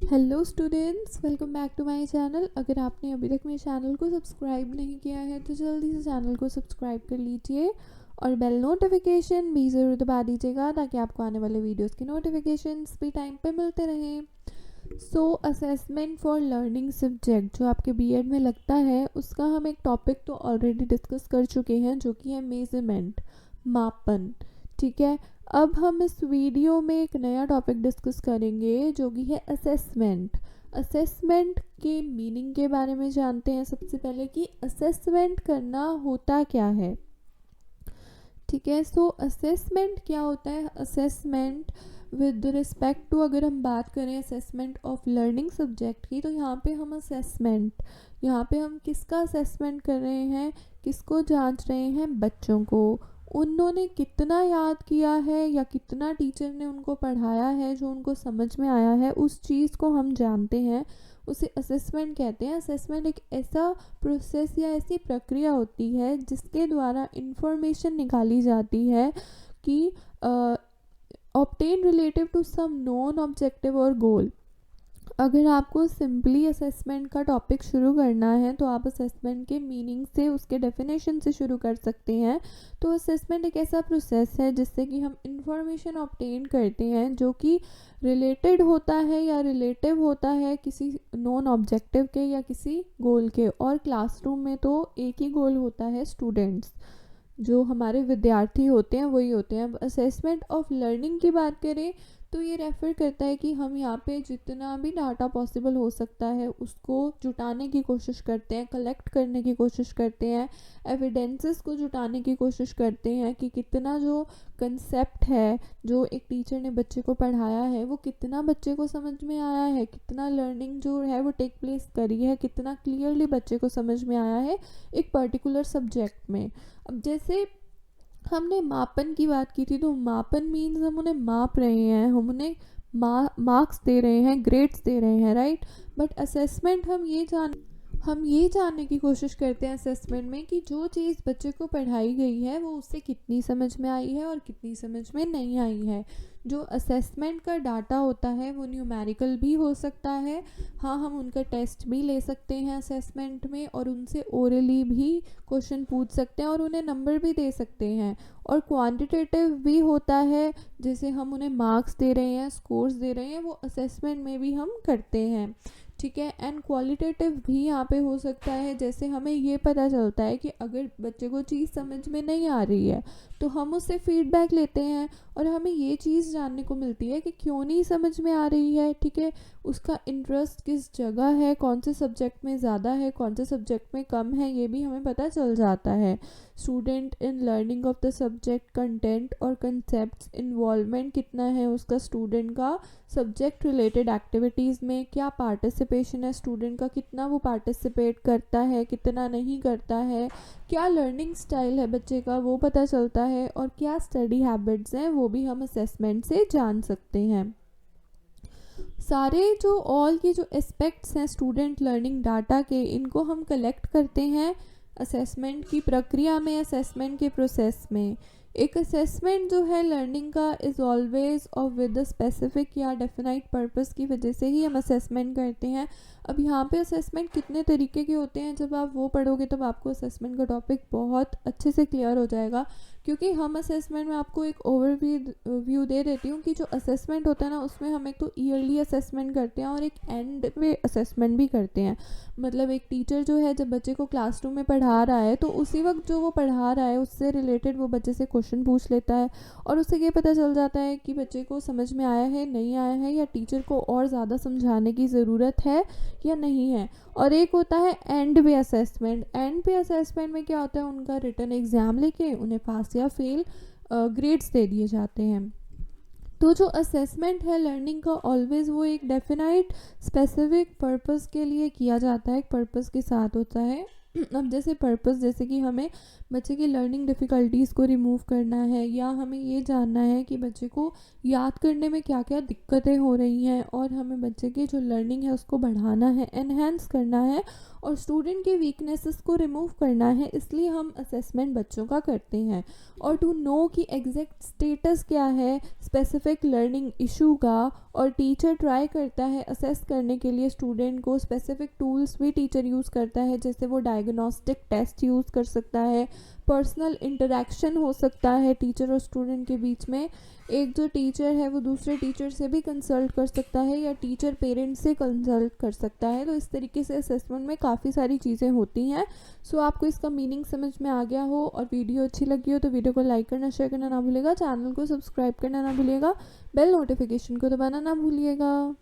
Hello students, welcome back to my channel. अगर आपने अभी तक मेरे चैनल को सब्सक्राइब नहीं किया है तो जल्दी से चैनल को सब्सक्राइब कर लीजिए और बेल नोटिफिकेशन भी ज़रूर दबा दीजिएगा ताकि आपको आने वाले वीडियोस की नोटिफिकेशंस भी टाइम पे मिलते रहें। सो असेसमेंट फॉर लर्निंग सब्जेक्ट जो आपके बीएड में लगता है, उसका हम एक टॉपिक तो ऑलरेडी डिस्कस कर चुके हैं जो कि है मेजरमेंट, मापन। ठीक है, अब हम इस वीडियो में एक नया टॉपिक डिस्कस करेंगे जो कि है असेसमेंट। असेसमेंट के मीनिंग के बारे में जानते हैं सबसे पहले कि असेसमेंट करना होता क्या है। ठीक है, सो असेसमेंट क्या होता है। असेसमेंट विद रिस्पेक्ट टू, अगर हम बात करें असेसमेंट ऑफ लर्निंग सब्जेक्ट की, तो यहाँ पे हम किसका असेसमेंट कर रहे हैं, किसको जांच रहे हैं, बच्चों को। उन्होंने कितना याद किया है या कितना टीचर ने उनको पढ़ाया है, जो उनको समझ में आया है, उस चीज़ को हम जानते हैं, उसे असेसमेंट कहते हैं। असेसमेंट एक ऐसा प्रोसेस या ऐसी प्रक्रिया होती है जिसके द्वारा इंफॉर्मेशन निकाली जाती है कि obtain relative to some non objective और गोल। अगर आपको सिंपली असेसमेंट का टॉपिक शुरू करना है तो आप असेसमेंट के मीनिंग से, उसके डेफिनेशन से शुरू कर सकते हैं। तो असेसमेंट एक ऐसा प्रोसेस है जिससे कि हम इंफॉर्मेशन ऑब्टेन करते हैं जो कि रिलेटेड होता है या रिलेटिव होता है किसी नॉन ऑब्जेक्टिव के या किसी गोल के। और क्लासरूम में तो एक ही गोल होता है, स्टूडेंट्स, जो हमारे विद्यार्थी होते हैं वही होते हैं। अब असेसमेंट ऑफ लर्निंग की बात करें तो ये रेफ़र करता है कि हम यहाँ पे जितना भी डाटा पॉसिबल हो सकता है उसको जुटाने की कोशिश करते हैं, कलेक्ट करने की कोशिश करते हैं, एविडेंसेस को जुटाने की कोशिश करते हैं कि कितना जो कंसेप्ट है जो एक टीचर ने बच्चे को पढ़ाया है वो कितना बच्चे को समझ में आया है, कितना लर्निंग जो है वो टेक प्लेस करी है, कितना क्लियरली बच्चे को समझ में आया है एक पर्टिकुलर सब्जेक्ट में। अब जैसे हमने मापन की बात की थी, तो मापन मीन्स हम उन्हें माप रहे हैं, हम उन्हें मार्क्स दे रहे हैं, ग्रेड्स दे रहे हैं, राइट। बट असेसमेंट हम ये जानने की कोशिश करते हैं असेसमेंट में कि जो चीज़ बच्चे को पढ़ाई गई है वो उससे कितनी समझ में आई है और कितनी समझ में नहीं आई है। जो असेसमेंट का डाटा होता है वो न्यूमेरिकल भी हो सकता है, हाँ, हम उनका टेस्ट भी ले सकते हैं असेसमेंट में और उनसे ओरली भी क्वेश्चन पूछ सकते हैं और उन्हें नंबर भी दे सकते हैं। और क्वांटिटेटिव भी होता है, जैसे हम उन्हें मार्क्स दे रहे हैं, स्कोर्स दे रहे हैं, वो असेसमेंट में भी हम करते हैं। ठीक है, एंड क्वालिटेटिव भी यहाँ पे हो सकता है, जैसे हमें ये पता चलता है कि अगर बच्चे को चीज़ समझ में नहीं आ रही है तो हम उससे फीडबैक लेते हैं और हमें ये चीज़ जानने को मिलती है कि क्यों नहीं समझ में आ रही है। ठीक है, उसका इंटरेस्ट किस जगह है, कौन से सब्जेक्ट में ज़्यादा है, कौन से सब्जेक्ट में कम है, ये भी हमें पता चल जाता है। Student in learning of the subject content और कंसेप्ट, इन्वॉल्वमेंट कितना है उसका स्टूडेंट का सब्जेक्ट रिलेटेड एक्टिविटीज़ में, क्या पार्टिसिपेशन है स्टूडेंट का, कितना वो पार्टिसिपेट करता है, कितना नहीं करता है, क्या लर्निंग स्टाइल है बच्चे का वो पता चलता है, और क्या स्टडी हैबिट्स हैं वो भी हम असेसमेंट से जान सकते हैं। सारे जो ऑल के जो एस्पेक्ट्स हैं स्टूडेंट लर्निंग डाटा के, इनको हम कलेक्ट करते हैं असेसमेंट की प्रक्रिया में, असेसमेंट के प्रोसेस में। एक असेसमेंट जो है लर्निंग का इज़ ऑलवेज और विद द स्पेसिफिक या डेफिनाइट पर्पस की वजह से ही हम असेसमेंट करते हैं। अब यहाँ पे असेसमेंट कितने तरीके के होते हैं, जब आप वो पढ़ोगे तब आपको असेसमेंट का टॉपिक बहुत अच्छे से क्लियर हो जाएगा। क्योंकि हम असेसमेंट में आपको एक ओवरव्यू दे देती हूँ कि जो असेसमेंट होता है ना उसमें हम एक तो ईयरली असेसमेंट करते हैं और एक एंड में असेसमेंट भी करते हैं। मतलब एक टीचर जो है जब बच्चे को क्लासरूम में पढ़ा रहा है तो उसी वक्त जो वो पढ़ा रहा है उससे रिलेटेड वो बच्चे से क्वेश्चन पूछ लेता है और उससे ये पता चल जाता है कि बच्चे को समझ में आया है, नहीं आया है, या टीचर को और ज़्यादा समझाने की ज़रूरत है या नहीं है। और एक होता है एंड पे असेसमेंट। एंड पे असेसमेंट में क्या होता है, उनका रिटन एग्ज़ाम लेके उन्हें पास या फेल ग्रेड्स दे दिए जाते हैं। तो जो असेसमेंट है लर्निंग का ऑलवेज वो एक डेफिनाइट स्पेसिफिक पर्पस के लिए किया जाता है, एक पर्पस के साथ होता है। अब जैसे पर्पस, जैसे कि हमें बच्चे की लर्निंग डिफ़िकल्टीज़ को रिमूव करना है, या हमें ये जानना है कि बच्चे को याद करने में क्या क्या दिक्कतें हो रही हैं, और हमें बच्चे की जो लर्निंग है उसको बढ़ाना है, एनहेंस करना है, और स्टूडेंट के वीकनेसेस को रिमूव करना है, इसलिए हम असेसमेंट बच्चों का करते हैं। और टू नो कि एग्जैक्ट स्टेटस क्या है स्पेसिफिक लर्निंग इशू का, और टीचर ट्राई करता है असेस करने के लिए स्टूडेंट को। स्पेसिफिक टूल्स भी टीचर यूज़ करता है, जैसे वो डायग्नोस्टिक टेस्ट यूज़ कर सकता है, पर्सनल इंटरेक्शन हो सकता है टीचर और स्टूडेंट के बीच में। एक जो टीचर है वो दूसरे टीचर से भी कंसल्ट कर सकता है या टीचर पेरेंट्स से कंसल्ट कर सकता है। तो इस तरीके से असेसमेंट में काफ़ी सारी चीज़ें होती हैं। सो आपको इसका मीनिंग समझ में आ गया हो और वीडियो अच्छी लगी हो तो वीडियो को लाइक करना, शेयर करना ना भूलिएगा, चैनल को सब्सक्राइब करना ना भूलिएगा, बेल नोटिफिकेशन को दबाना ना भूलिएगा।